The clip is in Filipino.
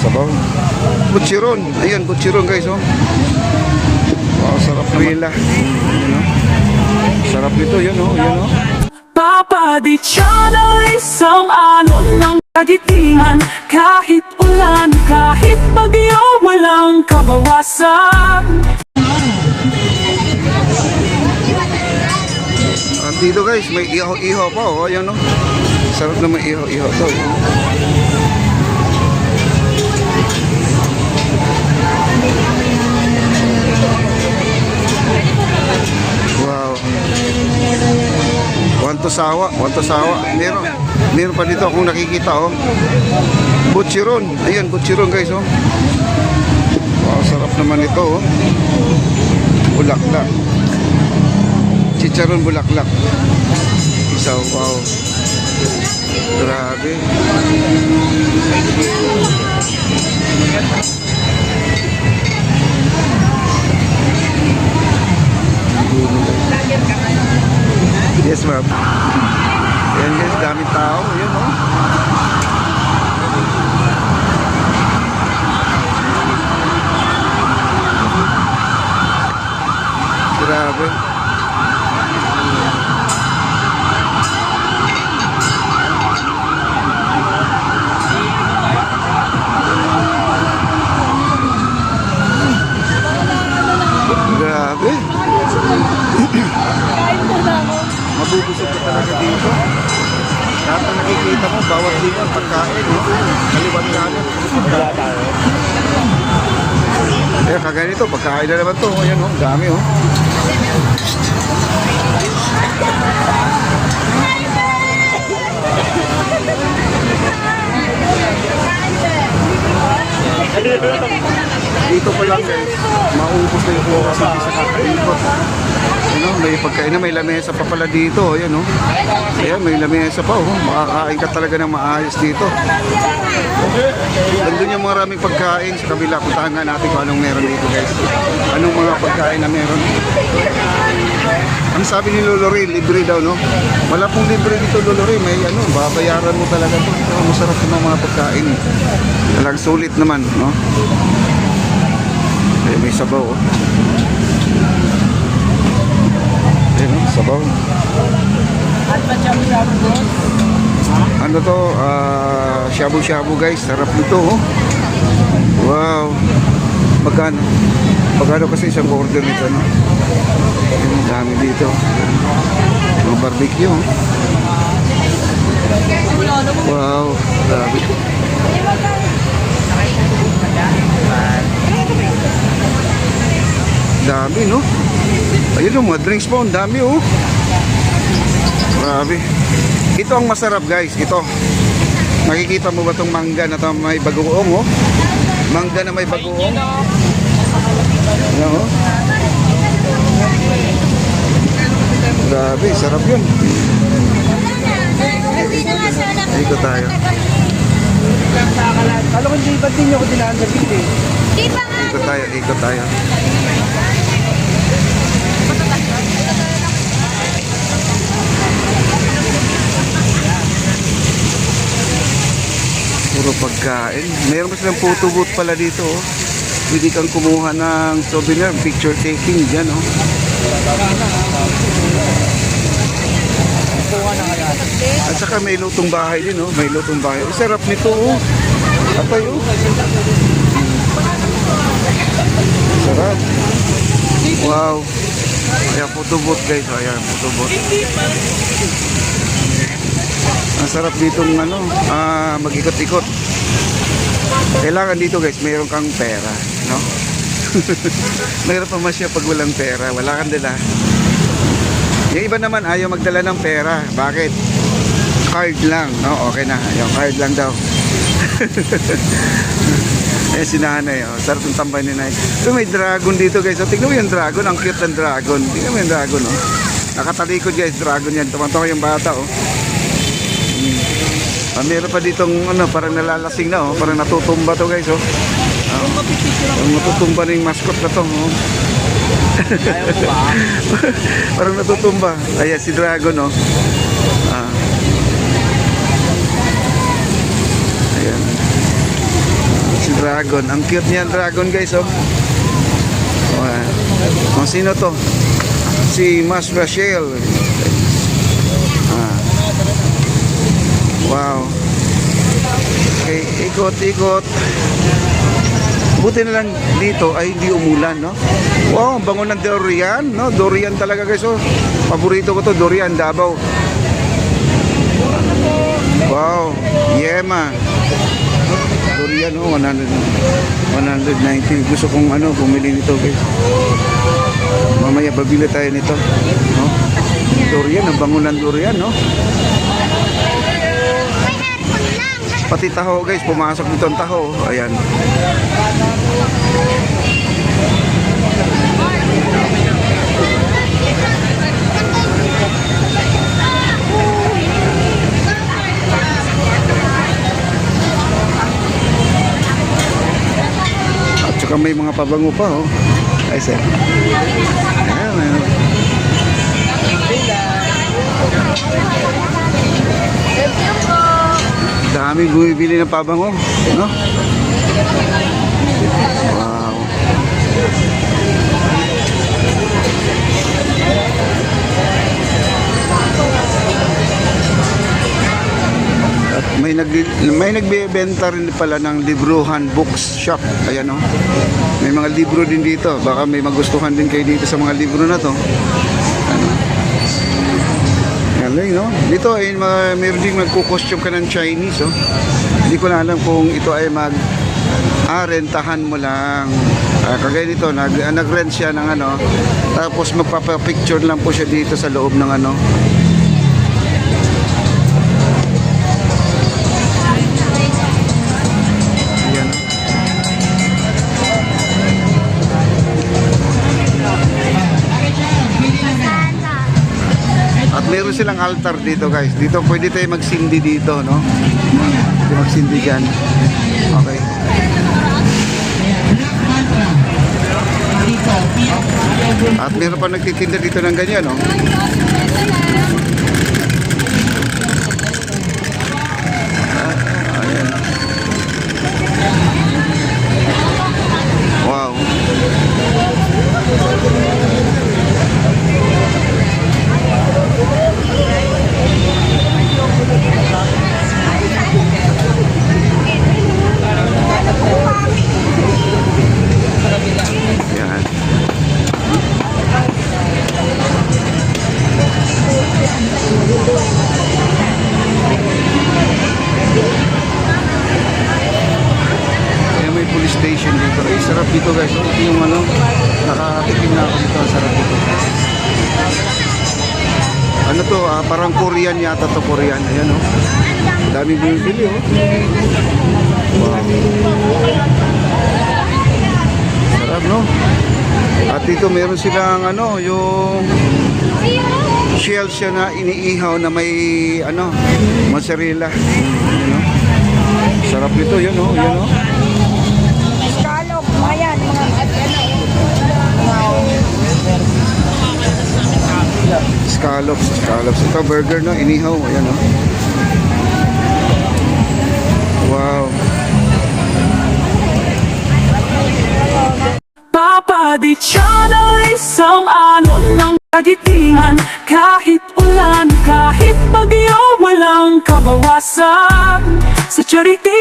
sabaw. Butchiron. Ayan, butchiron guys, oh. Wow, sarap naman. Ayan, oh. Sarap nito, yan, oh. Yan, oh. Papa Di Channel, isang alon ng kagitihan. Kahit ulan, kahit bagyo, walang kabawasan. At dito guys, may ihaw-ihaw pa, oh. Ayan, oh. Sarap na may ihaw-ihaw to. Wow. Wanto sawa. Meron pa dito akong nakikita, oh. Butchiron. Ayan, butchiron guys, oh. Wow, sarap naman ito, oh. Bulaklak. Chicharon bulaklak. Isaw, wow. Grabe. Yes, ma'am. Ayan guys, daming tao. Ayan, oh. Grabe. Grabe. Mabubusog ka talaga dito. Lahat na nakikita mo, bawat dito ang pagkain, no? Kaliwan kanan. Eh, kaganito, pagkain na naman to. Ayan, oh, dami, oh. Dito pa lang guys, maubos na yung bukas sa kakaikot. Ano, may pagkain na, may lamesa pa pala dito. Ayan, oh. Ayan, may lamesa pa, oh. Makakain ka talaga ng maayos dito. Nandun yung maraming pagkain sa kabila. Puntahan nga natin kung anong meron dito guys. Anong mga pagkain na meron. Ang sabi ni Lolo Ray, libre daw, no? Wala pong libre dito, Lolo Ray. May ano, babayaran mo talaga to. Pero masarap ng mga pagkain. Talagang sulit naman, no? Ayan, may sabaw, oh. Ayan, oh, sabaw. Ano to? Shabu-shabu guys. Sarap nito, oh. Wow. Magkano kasi isang order nito, no? Ang dami dito. Mga barbecue, oh. Wow. Grabe. Dami, no? Ayun, oh, mga drinks po. Ang dami, oh. Grabe. Ito ang masarap guys. Ito. Nakikita mo ba itong mangga na may bagoong, oh? Mangga na may bagoong. Ano, oh? Grabe, sarap yun. Ikot tayo. Alam ko, hindi ba't din ako dinaan sa gilid eh? Ikot tayo. Puro pagkain. Meron pa silang photo booth pala dito, oh. Pwede kang kumuha ng souvenir, picture taking dyan, oh. At saka may lutong bahay din, oh. May lutong bahay. Sarap nito, oh. Atay, oh. Sarap. Wow. Ayan, photo booth guys. Ayan, photo booth. Ang sarap dito ng ano, mag-ikot-ikot. Kailangan dito guys, mayroon kang pera, no? Mayroon pa masya pag walang pera, wala kang dala. Yung iba naman ayaw magdala ng pera. Bakit? Card lang, no? Okay na, yung card lang daw. Eh, si nanay, oh. Sarap ng tambay ni nanay. So, may dragon dito guys. So, tignan mo yung dragon, ang cute ng dragon. Tignan mo yung dragon, oh. Nakatalikod guys, dragon yan. Tumantawa yung bata, oh. Meron pa ditong ano, parang nalalasing na, oh. Parang natutumba to guys, oh. Natutumba na yung mascot na to, oh. Parang natutumba. Ayan, si dragon, oh. Ayan. Si dragon. Ang cute niyan dragon guys, oh. Kung sino to? Si Mas Rachel. Ah. Wow. Okay, ikot-ikot. Buti na lang dito ay hindi umulan, no? Wow, ang bango ng durian, no? Durian talaga guys, oh. Paborito ko to, durian, Davao. Wow, Yema. Durian, oh, 190. Gusto kong bumili nito guys. Mamaya babili tayo nito, no? Durian, ang bango ng durian, no? Pati taho guys, pumasok dito ang taho. Ayan. At saka may mga pabango pa, oh. Ay, sir. Ayan, ayan. Daming bumibili ng pabango, no? Wow. At may nagbebenta rin pala ng libruhan books shop. Ayan, no? May mga libro din dito. Baka may magustuhan din kayo dito sa mga libro na to. Ano? Galing, no? Dito ay mayroon din magkukostume ka ng Chinese, oh. Hindi ko na alam kung ito ay rentahan mo lang. Kagaya dito, nag-rent siya ng tapos magpapapicture lang po siya dito sa loob ng Ayan. At meron silang altar dito guys. Dito pwede tayo magsindi dito, no? Pwede magsindi dyan. Okay. At meron pa nagtitinda dito ng ganyan, no? Ayan. Wow. Yan. Kaya may police station dito. Ay, sarap dito guys. Ito yung nakatikim na ako dito. Sarap dito. Ano to? Parang Korean yata to, Korean. Ayan, oh. Daming bumibili, oh. Wow. Sarap, no? At dito meron silang yung shell siya na iniihaw na may mozzarella. Ayan, oh. Sarap nito, yun, oh. Yan, oh. Scallop, mga yan, Scallops. Ito burger, no? Inihaw. Ayan, oh. Wow. Papa Di Channel, isang ng kagitihan. Kahit ulan, kahit bagyo, walang kabawasan. Sa charity